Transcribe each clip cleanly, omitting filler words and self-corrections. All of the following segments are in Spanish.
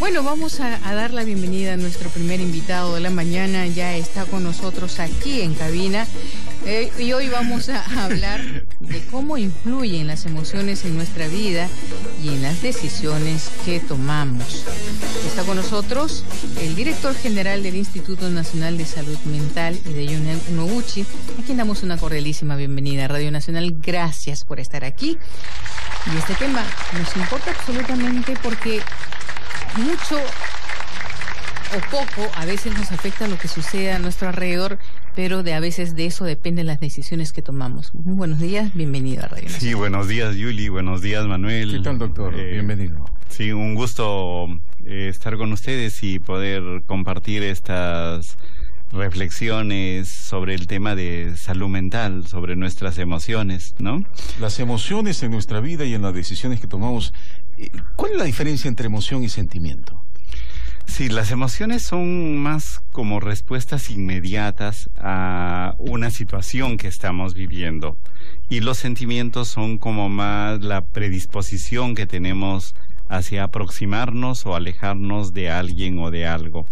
Bueno, vamos a dar la bienvenida a nuestro primer invitado de la mañana. Ya está con nosotros aquí en cabina. Y hoy vamos a hablar de cómo influyen las emociones en nuestra vida y en las decisiones que tomamos. Está con nosotros el director general del Instituto Nacional de Salud Mental y de Yonel Noguchi, a quien damos una cordialísima bienvenida a Radio Nacional. Gracias por estar aquí. Y este tema nos importa absolutamente porque mucho o poco a veces nos afecta lo que sucede a nuestro alrededor, pero a veces de eso dependen las decisiones que tomamos. Muy buenos días, bienvenido a Radio Nacional. Sí, buenos días, Yuli, buenos días, Manuel. ¿Qué tal, doctor? Bienvenido. Sí, un gusto estar con ustedes y poder compartir estas reflexiones sobre el tema de salud mental, sobre nuestras emociones, ¿no? Las emociones en nuestra vida y en las decisiones que tomamos. ¿Cuál es la diferencia entre emoción y sentimiento? Sí, las emociones son más como respuestas inmediatas a una situación que estamos viviendo, y los sentimientos son como más la predisposición que tenemos hacia aproximarnos o alejarnos de alguien o de algo.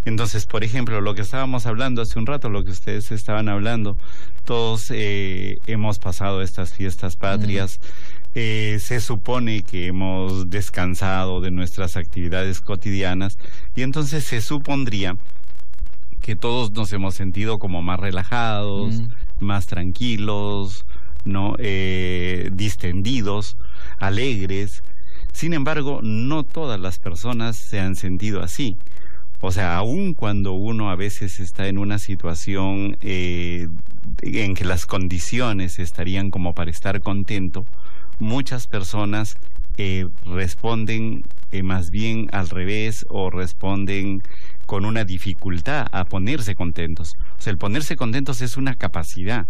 Entonces, por ejemplo, lo que estábamos hablando hace un rato, lo que ustedes estaban hablando, todos hemos pasado estas fiestas patrias. Se supone que hemos descansado de nuestras actividades cotidianas y entonces se supondría que todos nos hemos sentido como más relajados, más tranquilos, ¿no? Distendidos, alegres. Sin embargo, no todas las personas se han sentido así. O sea, aun cuando uno a veces está en una situación en que las condiciones estarían como para estar contento, muchas personas responden más bien al revés, o responden con una dificultad a ponerse contentos. O sea, el ponerse contentos es una capacidad,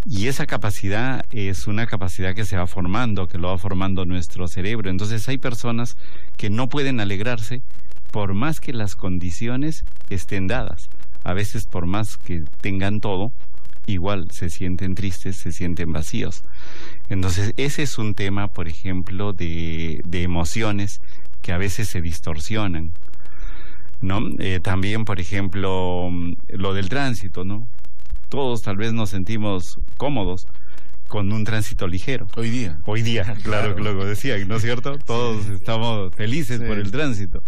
y esa capacidad es una capacidad que se va formando, que lo va formando nuestro cerebro. Entonces hay personas que no pueden alegrarse por más que las condiciones estén dadas. A veces, por más que tengan todo, igual se sienten tristes, se sienten vacíos. Entonces ese es un tema, por ejemplo, de emociones que a veces se distorsionan, ¿no? También, por ejemplo, lo del tránsito, ¿no? Todos tal vez nos sentimos cómodos con un tránsito ligero. Hoy día, claro, lo decía, ¿no es cierto? Todos estamos felices por el tránsito.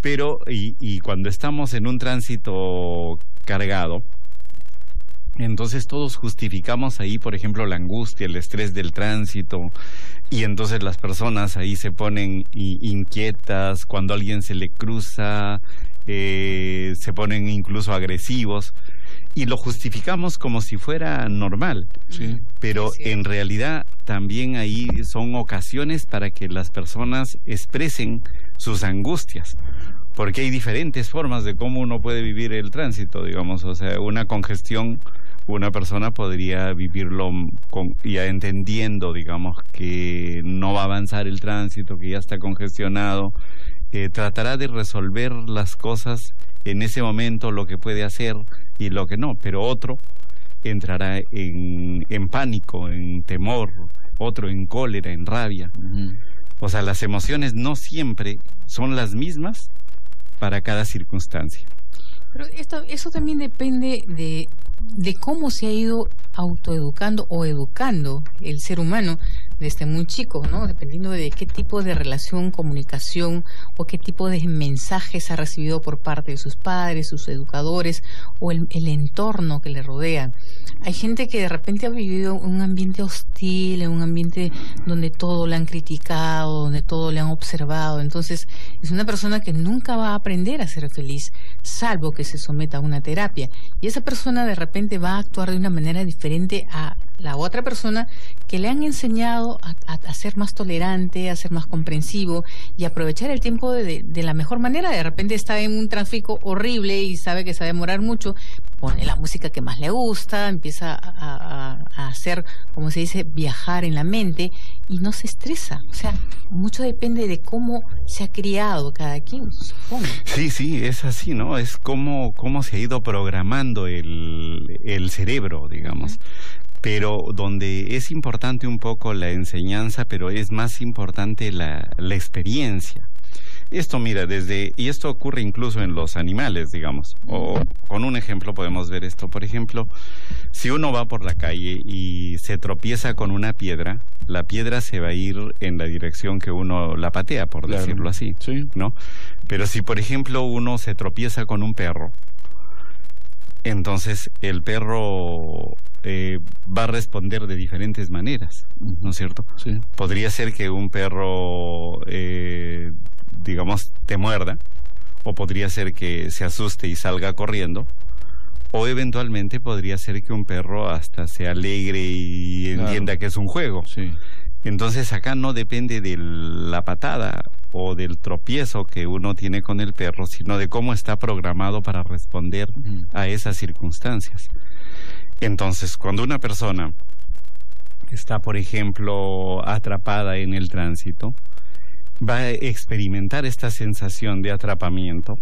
Pero, y cuando estamos en un tránsito cargado, entonces todos justificamos ahí, por ejemplo, la angustia, el estrés del tránsito, y entonces las personas ahí se ponen inquietas, cuando alguien se le cruza, se ponen incluso agresivos, y lo justificamos como si fuera normal. Sí. Pero en realidad también ahí son ocasiones para que las personas expresen sus angustias, porque hay diferentes formas de cómo uno puede vivir el tránsito, digamos. O sea, una congestión, una persona podría vivirlo ya entendiendo, digamos, que no va a avanzar el tránsito, que ya está congestionado. Tratará de resolver las cosas en ese momento, lo que puede hacer y lo que no, pero otro entrará en pánico, en temor, otro en cólera, en rabia. O sea, las emociones no siempre son las mismas para cada circunstancia. Pero eso también depende de cómo se ha ido autoeducando o educando el ser humano desde muy chico, ¿no? Dependiendo de qué tipo de relación, comunicación o qué tipo de mensajes ha recibido por parte de sus padres, sus educadores o el entorno que le rodea. Hay gente que de repente ha vivido un ambiente hostil, en un ambiente donde todo le han criticado, donde todo le han observado. Entonces es una persona que nunca va a aprender a ser feliz, salvo que se someta a una terapia. Y esa persona de repente va a actuar de una manera diferente a la otra persona que le han enseñado a ser más tolerante, a ser más comprensivo y aprovechar el tiempo de la mejor manera. De repente está en un tráfico horrible y sabe que se va a demorar mucho, pone la música que más le gusta, empieza a hacer, como se dice, viajar en la mente y no se estresa. O sea, mucho depende de cómo se ha criado cada quien, supongo. Sí, es así, ¿no? Es cómo se ha ido programando el cerebro, digamos. Pero donde es importante un poco la enseñanza, pero es más importante la experiencia. Esto, mira, y esto ocurre incluso en los animales, digamos. O con un ejemplo podemos ver esto. Por ejemplo, si uno va por la calle y se tropieza con una piedra, la piedra se va a ir en la dirección que uno la patea, por decirlo así, sí, ¿no? Pero si, por ejemplo, uno se tropieza con un perro, entonces el perro va a responder de diferentes maneras, ¿no es cierto? Sí. Podría ser que un perro, digamos, te muerda, o podría ser que se asuste y salga corriendo, o eventualmente podría ser que un perro hasta se alegre y entienda que es un juego. Sí. Entonces acá no depende de la patada o del tropiezo que uno tiene con el perro, sino de cómo está programado para responder a esas circunstancias. Entonces, cuando una persona está, por ejemplo, atrapada en el tránsito, va a experimentar esta sensación de atrapamiento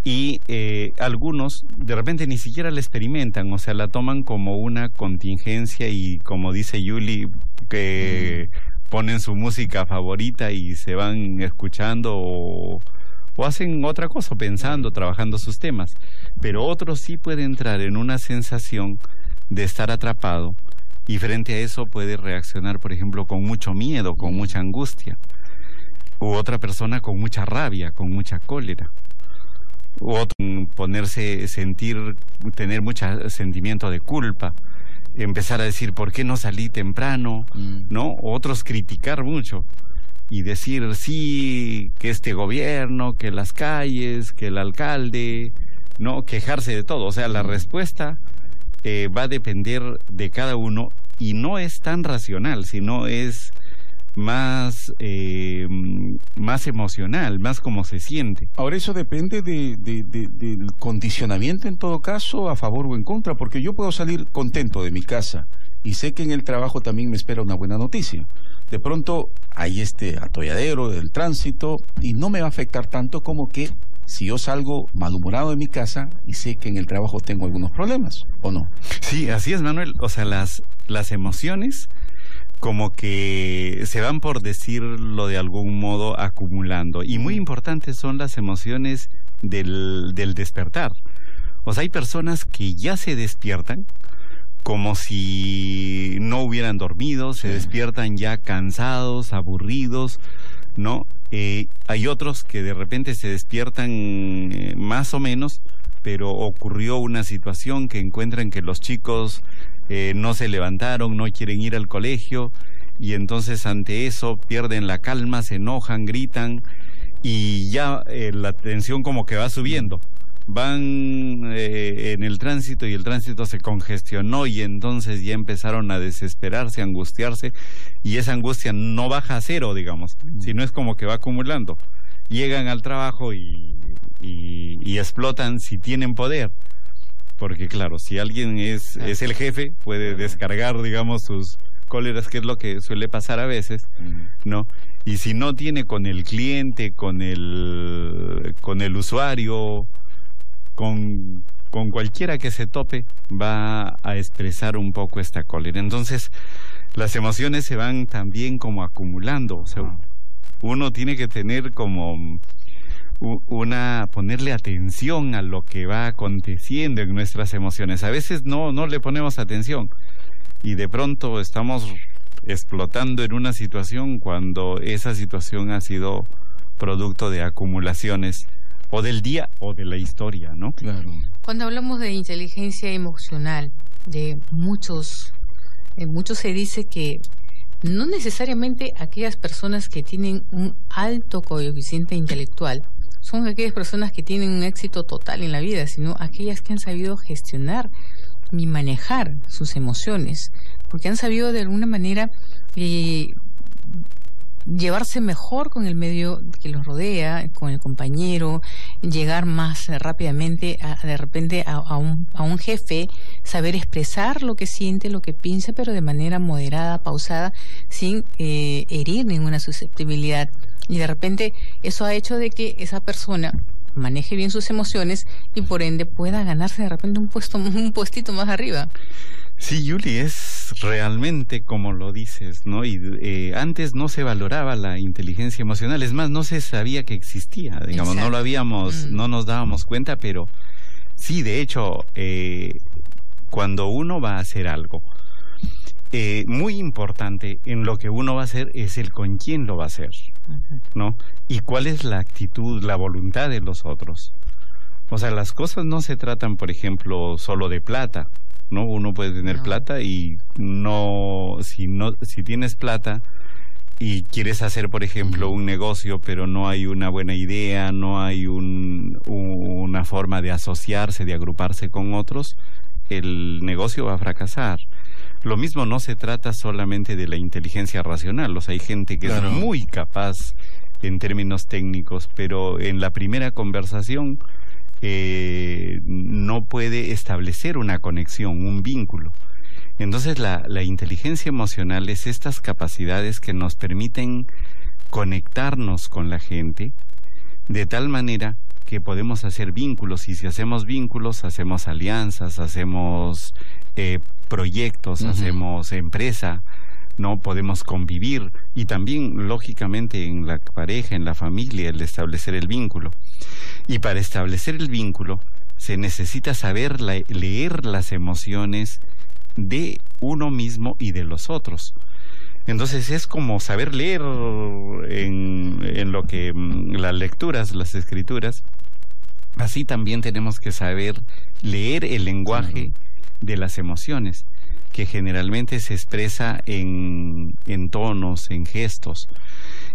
y algunos de repente ni siquiera la experimentan, o sea, la toman como una contingencia y, como dice Yuli, que ponen su música favorita y se van escuchando o hacen otra cosa, pensando, trabajando sus temas. Pero otros sí pueden entrar en una sensación de estar atrapado y frente a eso puede reaccionar, por ejemplo, con mucho miedo, con mucha angustia. U otra persona con mucha rabia, con mucha cólera. U otro tener mucho sentimiento de culpa, empezar a decir, ¿por qué no salí temprano? ¿No? Otros criticar mucho y decir, sí, que este gobierno, que las calles, que el alcalde, ¿no? Quejarse de todo. O sea, la respuesta va a depender de cada uno y no es tan racional, sino es más emocional, más como se siente. Ahora, eso depende del condicionamiento, en todo caso, a favor o en contra, porque yo puedo salir contento de mi casa y sé que en el trabajo también me espera una buena noticia. De pronto hay este atolladero del tránsito y no me va a afectar tanto como que si yo salgo malhumorado de mi casa y sé que en el trabajo tengo algunos problemas, ¿o no? Sí, así es, Manuel. O sea, las emociones como que se van, por decirlo de algún modo, acumulando. Y muy importantes son las emociones del despertar. O sea, hay personas que ya se despiertan como si no hubieran dormido, se despiertan ya cansados, aburridos, ¿no? Hay otros que de repente se despiertan más o menos, pero ocurrió una situación que encuentran que los chicos no se levantaron, no quieren ir al colegio, y entonces ante eso pierden la calma, se enojan, gritan, y ya la tensión como que va subiendo. Van en el tránsito y el tránsito se congestionó y entonces ya empezaron a desesperarse, a angustiarse, y esa angustia no baja a cero, digamos, sino es como que va acumulando. Llegan al trabajo y explotan si tienen poder, porque claro, si alguien es el jefe, puede descargar, digamos, sus cóleras, que es lo que suele pasar a veces, ¿no? Y si no tiene con el cliente, con el usuario, con cualquiera que se tope, va a expresar un poco esta cólera. Entonces, las emociones se van también como acumulando. O sea, uno tiene que tener como ponerle atención a lo que va aconteciendo en nuestras emociones. A veces no le ponemos atención y de pronto estamos explotando en una situación cuando esa situación ha sido producto de acumulaciones o del día o de la historia, ¿no? Claro. Cuando hablamos de inteligencia emocional, de muchos se dice que no necesariamente aquellas personas que tienen un alto coeficiente intelectual son aquellas personas que tienen un éxito total en la vida, sino aquellas que han sabido gestionar y manejar sus emociones, porque han sabido de alguna manera llevarse mejor con el medio que los rodea, con el compañero, llegar más rápidamente de repente a un jefe, saber expresar lo que siente, lo que piensa, pero de manera moderada, pausada, sin herir ninguna susceptibilidad. Y de repente eso ha hecho de que esa persona maneje bien sus emociones y por ende pueda ganarse de repente un puestito más arriba. Sí, Yuli, es realmente como lo dices, ¿no? Y antes no se valoraba la inteligencia emocional, es más, no se sabía que existía, digamos, Exacto. no lo habíamos, no nos dábamos cuenta, pero sí, de hecho, cuando uno va a hacer algo, muy importante en lo que uno va a hacer es el con quién lo va a hacer, ¿no? Y cuál es la actitud, la voluntad de los otros. O sea, las cosas no se tratan, por ejemplo, solo de plata, ¿no? Uno puede tener plata y si tienes plata y quieres hacer, por ejemplo, un negocio, pero no hay una buena idea, no hay una forma de asociarse, de agruparse con otros, el negocio va a fracasar. Lo mismo no se trata solamente de la inteligencia racional, o sea, hay gente que es muy capaz en términos técnicos, pero en la primera conversación no puede establecer una conexión, un vínculo. Entonces la inteligencia emocional es estas capacidades que nos permiten conectarnos con la gente de tal manera que podemos hacer vínculos, y si hacemos vínculos, hacemos alianzas, hacemos proyectos, hacemos empresa, ¿no? Podemos convivir, y también, lógicamente, en la pareja, en la familia, el establecer el vínculo. Y para establecer el vínculo, se necesita saber leer las emociones de uno mismo y de los otros. Entonces es como saber leer en lo que las lecturas, las escrituras. Así también tenemos que saber leer el lenguaje de las emociones, que generalmente se expresa en tonos, en gestos,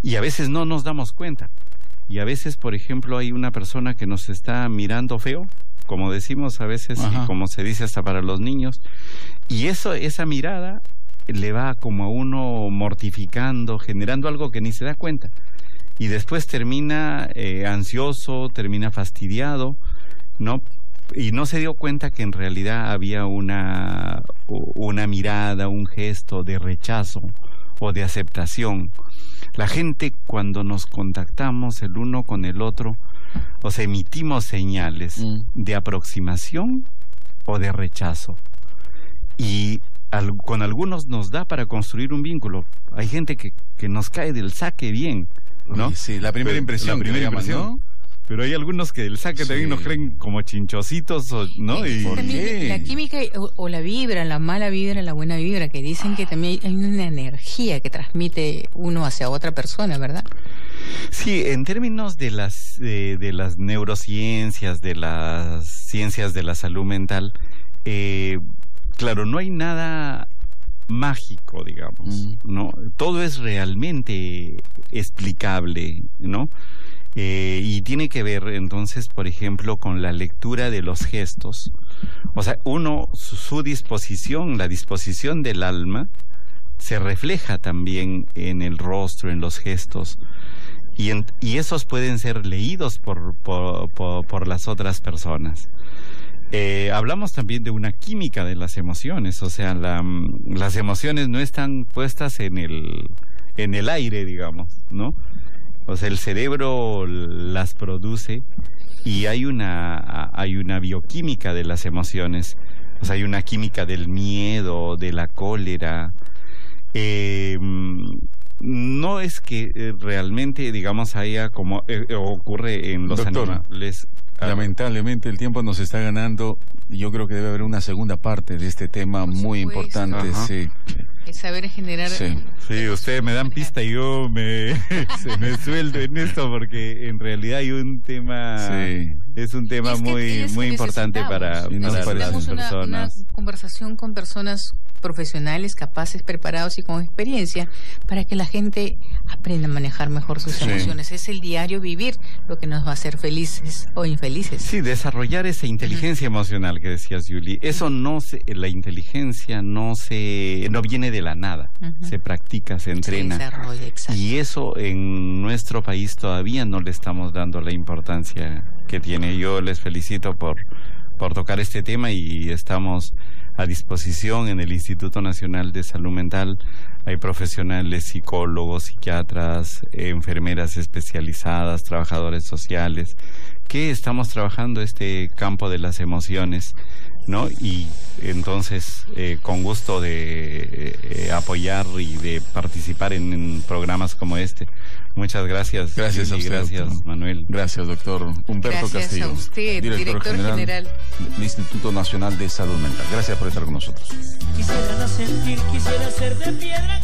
y a veces no nos damos cuenta. Y a veces, por ejemplo, hay una persona que nos está mirando feo, como decimos a veces, y como se dice hasta para los niños, y esa mirada le va como a uno mortificando, generando algo que ni se da cuenta, y después termina ansioso, termina fastidiado, ¿no? Y no se dio cuenta que en realidad había una mirada, un gesto de rechazo o de aceptación. La gente, cuando nos contactamos el uno con el otro, o sea, emitimos señales de aproximación o de rechazo. Y con algunos nos da para construir un vínculo. Hay gente que nos cae del saque bien, ¿no? Sí, la primera impresión. La primera impresión, ¿no? Pero hay algunos que del saque también nos creen como chinchositos, ¿no? Y la química o la vibra, la mala vibra, la buena vibra, que dicen que también hay una energía que transmite uno hacia otra persona, ¿verdad? Sí, en términos de las neurociencias, de las ciencias de la salud mental, claro, no hay nada mágico, digamos, ¿no? Todo es realmente explicable, ¿no? Y tiene que ver entonces, por ejemplo, con la lectura de los gestos. O sea, su disposición, la disposición del alma, se refleja también en el rostro, en los gestos. Y esos pueden ser leídos por las otras personas. Hablamos también de una química de las emociones, o sea, las emociones no están puestas en el aire, digamos, ¿no? O sea, el cerebro las produce y hay una bioquímica de las emociones. O sea, hay una química del miedo, de la cólera. No es que realmente, digamos, haya como ocurre en los animales. Lamentablemente el tiempo nos está ganando. Yo creo que debe haber una segunda parte de este tema muy importante. Sí. Es saber generar. Sí, ustedes me dan pista y yo me suelto en esto, porque en realidad hay un tema, es un tema muy importante para las personas. Una conversación con personas profesionales, capaces, preparados y con experiencia, para que la gente aprenda a manejar mejor sus emociones. Es el diario vivir lo que nos va a hacer felices o infelices. Sí, desarrollar esa inteligencia emocional que decías, Yuli. Eso la inteligencia no viene de la nada. Se practica, se entrena. Se desarrolla, exacto. Y eso en nuestro país todavía no le estamos dando la importancia que tiene. Yo les felicito por tocar este tema, y estamos a disposición en el Instituto Nacional de Salud Mental. Hay profesionales, psicólogos, psiquiatras, enfermeras especializadas, trabajadores sociales, que estamos trabajando este campo de las emociones ¿no? Y entonces, con gusto de apoyar y de participar en programas como este. Muchas gracias. Gracias a usted, gracias, doctor Manuel. Gracias, doctor Humberto Gracias Castillo. a usted, director general del Instituto Nacional de Salud Mental. Gracias por estar con nosotros. Quisiera sentir, quisiera ser de piedra.